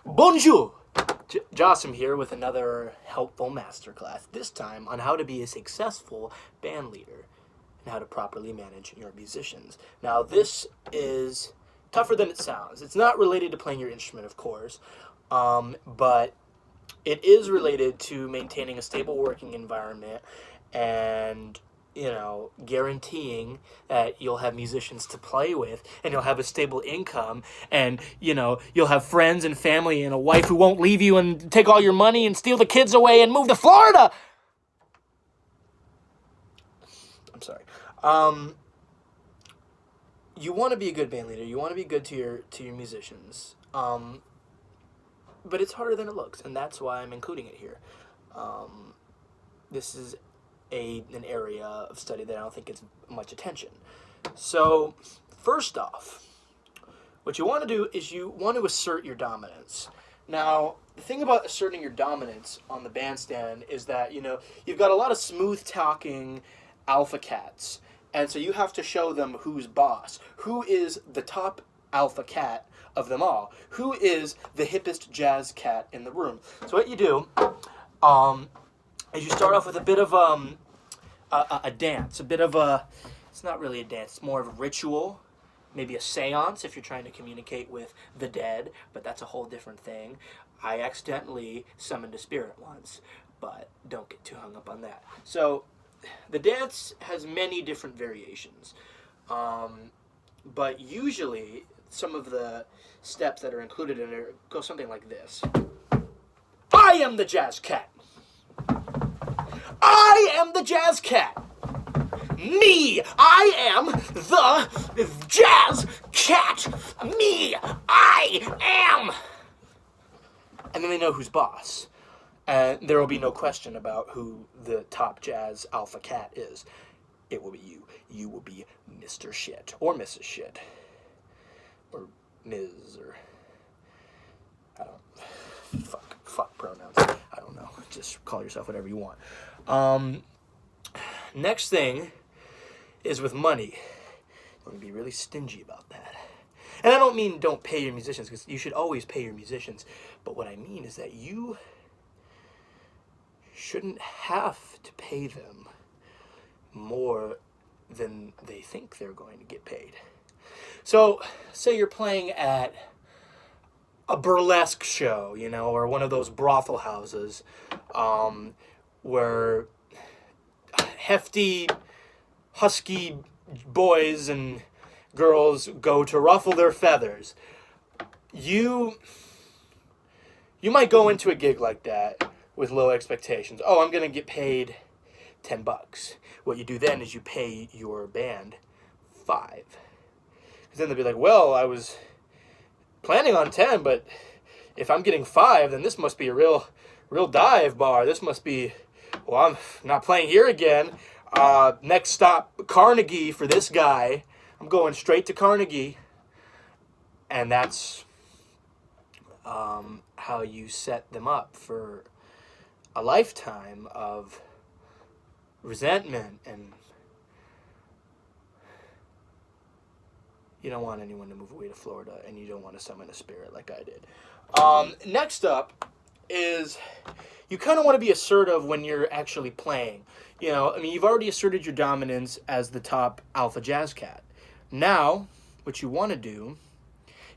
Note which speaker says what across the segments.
Speaker 1: Bonjour! Jossam here with another helpful masterclass, this time on how to be a successful band leader and how to properly manage your musicians. Now, this is tougher than it sounds. It's not related to playing your instrument, of course, but it is related to maintaining a stable working environment and, guaranteeing that you'll have musicians to play with and you'll have a stable income and, you'll have friends and family and a wife who won't leave you and take all your money and steal the kids away and move to Florida. I'm sorry. You want to be a good band leader. You want to be good to your musicians. But it's harder than it looks, and that's why I'm including it here. This is an area of study that I don't think gets much attention. So, first off, what you want to do is you want to assert your dominance. Now, the thing about asserting your dominance on the bandstand is that, you've got a lot of smooth-talking alpha cats, and so you have to show them who's boss, who is the top alpha cat of them all, who is the hippest jazz cat in the room. So what you do is you start off with a bit of a dance, it's not really a dance, it's more of a ritual, maybe a seance if you're trying to communicate with the dead, but that's a whole different thing. I accidentally summoned a spirit once, but don't get too hung up on that. So the dance has many different variations, but usually some of the steps that are included in it go something like this. I am the jazz cat. I am the jazz cat. Me, I am the jazz cat. Me, I am. And then they know who's boss. And there will be no question about who the top jazz alpha cat is. It will be you. You will be Mr. Shit or Mrs. Shit. Or Ms. or I don't fuck pronouns. I don't know. Just call yourself whatever you want. Next thing is with money. You want to be really stingy about that. And I don't mean don't pay your musicians, because you should always pay your musicians. But what I mean is that you shouldn't have to pay them more than they think they're going to get paid. So, say you're playing at a burlesque show, or one of those brothel houses, where hefty, husky boys and girls go to ruffle their feathers. You might go into a gig like that with low expectations. Oh, I'm going to get paid $10. What you do then is you pay your band $5. Because then they'll be like, well, I was planning on 10, but if I'm getting 5, then this must be a real dive bar. This must be, well, I'm not playing here again. Next stop, Carnegie for this guy. I'm going straight to Carnegie. And that's how you set them up for a lifetime of resentment, and you don't want anyone to move away to Florida, and you don't want to summon a spirit like I did. Next up is you kind of want to be assertive when you're actually playing. You've already asserted your dominance as the top alpha jazz cat. Now, what you want to do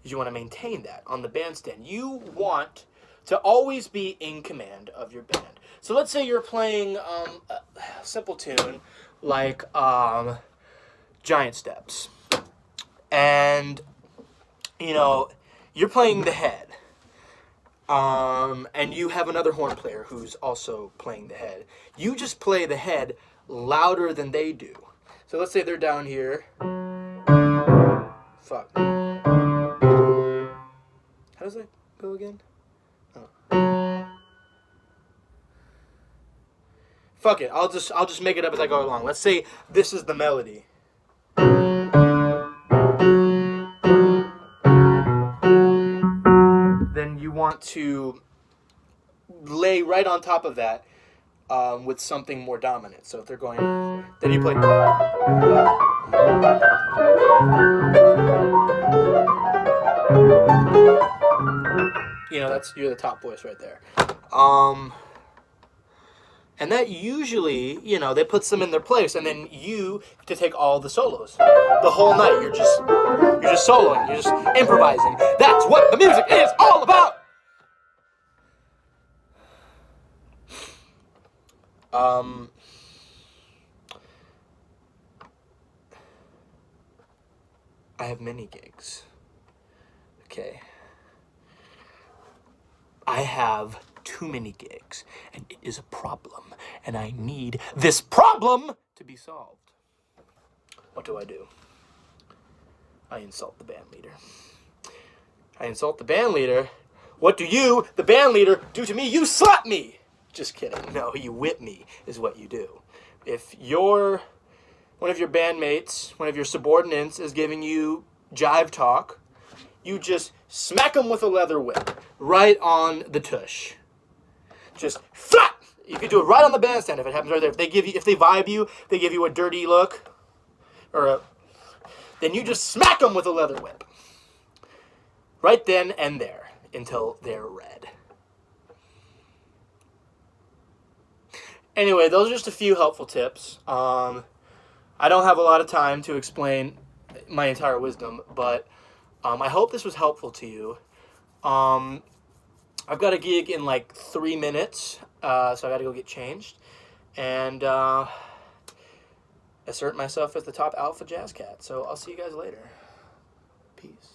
Speaker 1: is you want to maintain that on the bandstand. You want to always be in command of your band. So let's say you're playing a simple tune like Giant Steps. And, you're playing the head. And you have another horn player who's also playing the head. You just play the head louder than they do. So let's say they're down here. Fuck. How does that go again? Oh. Fuck it. I'll just make it up as I go along. Let's say this is the melody. Then you want to lay right on top of that with something more dominant. So if they're going, then you play. you're the top voice right there. And that usually, that puts them in their place, and then you get to take all the solos. The whole night, you're just soloing, you're just improvising. That's what the music is all about! I have many gigs. Okay. I have too many gigs, and it is a problem, and I need this problem to be solved. What do? I insult the band leader. What do you, the band leader, do to me? You slap me! Just kidding. No, you whip me is what you do. If one of your bandmates, one of your subordinates is giving you jive talk, you just smack them with a leather whip right on the tush. Just flap! You can do it right on the bandstand if it happens right there. If they vibe you, they give you a dirty look, then you just smack them with a leather whip. Right then and there until they're red. Anyway, those are just a few helpful tips. I don't have a lot of time to explain my entire wisdom, but I hope this was helpful to you. I've got a gig in like 3 minutes, so I got to go get changed and assert myself as the top alpha jazz cat. So I'll see you guys later. Peace.